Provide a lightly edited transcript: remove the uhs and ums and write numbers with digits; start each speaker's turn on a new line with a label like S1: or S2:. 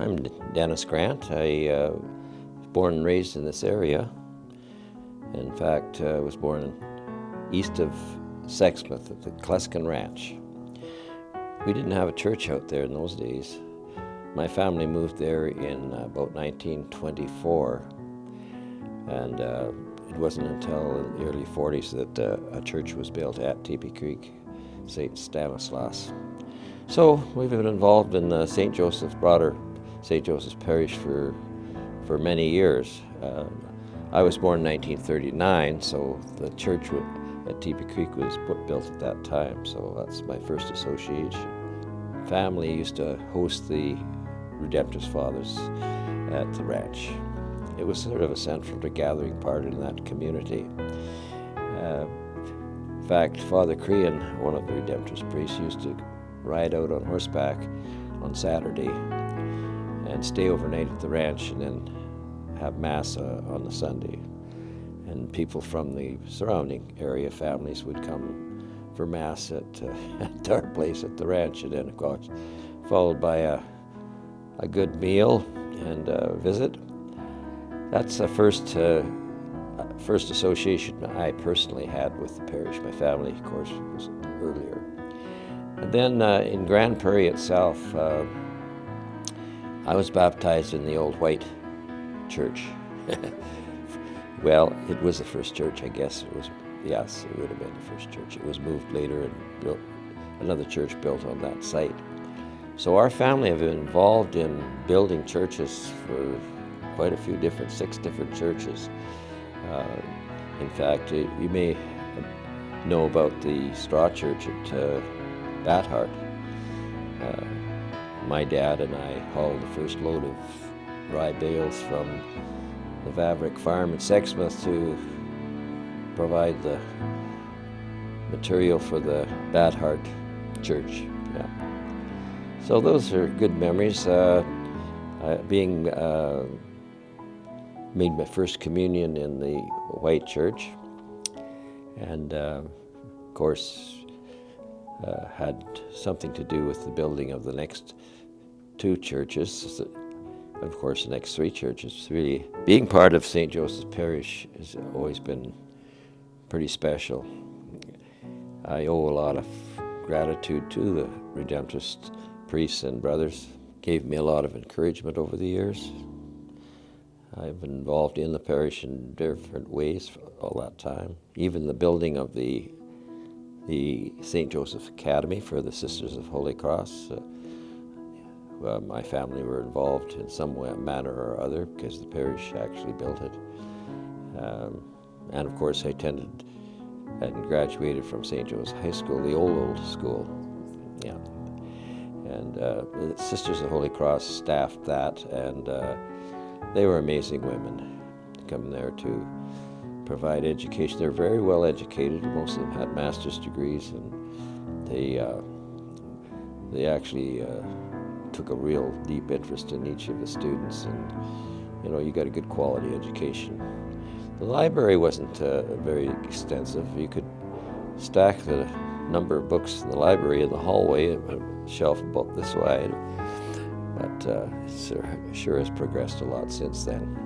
S1: I'm Dennis Grant. I was born and raised in this area. In fact, I was born east of Sexsmith at the Kleskin Ranch. We didn't have a church out there in those days. My family moved there in about 1924, and it wasn't until the early 40s that a church was built at Teepee Creek, St. Stanislaus. So we've been involved in St. Joseph's, broader St. Joseph's Parish for many years. I was born in 1939, so the church at Teepee Creek was built at that time, so that's my first association. Family used to host the Redemptorist Fathers at the ranch. It was sort of a central gathering part in that community. In fact, Father Crean, one of the Redemptorist priests, used to ride out on horseback on Saturday and stay overnight at the ranch and then have Mass on the Sunday. And people from the surrounding area, families, would come for Mass at our place at the ranch, and then, of course, followed by a good meal and a visit. That's the first association I personally had with the parish. My family, of course, was earlier. And then in Grand Prairie itself, I was baptized in the old white church. Well, it was the first church, I guess. Yes, it would have been the first church. It was moved later and built, another church built on that site. So our family have been involved in building churches for quite a few 6 different churches. In fact, you may know about the straw church at Bathart. My dad and I hauled the first load of rye bales from the Vavrick farm in Sexsmith to provide the material for the Bathart church. Yeah. So those are good memories. Made my first communion in the white church, and of course had something to do with the building of the next 2 churches. Of course, the next 3 churches. Really, being part of St. Joseph's Parish has always been pretty special. I owe a lot of gratitude to the Redemptorist priests and brothers. Gave me a lot of encouragement over the years. I've been involved in the parish in different ways for all that time. Even the building of the St. Joseph Academy for the Sisters of Holy Cross. My family were involved in some way, manner or other, because the parish actually built it. And of course, I attended and graduated from St. Joseph's High School, the old school. Yeah. And the Sisters of Holy Cross staffed that, and they were amazing women to come there to provide education. They're very well educated. Most of them had master's degrees, and they actually took a real deep interest in each of the students, and you got a good quality education. The library wasn't very extensive. You could stack the number of books in the library in the hallway, a shelf about this wide, but it sure has progressed a lot since then.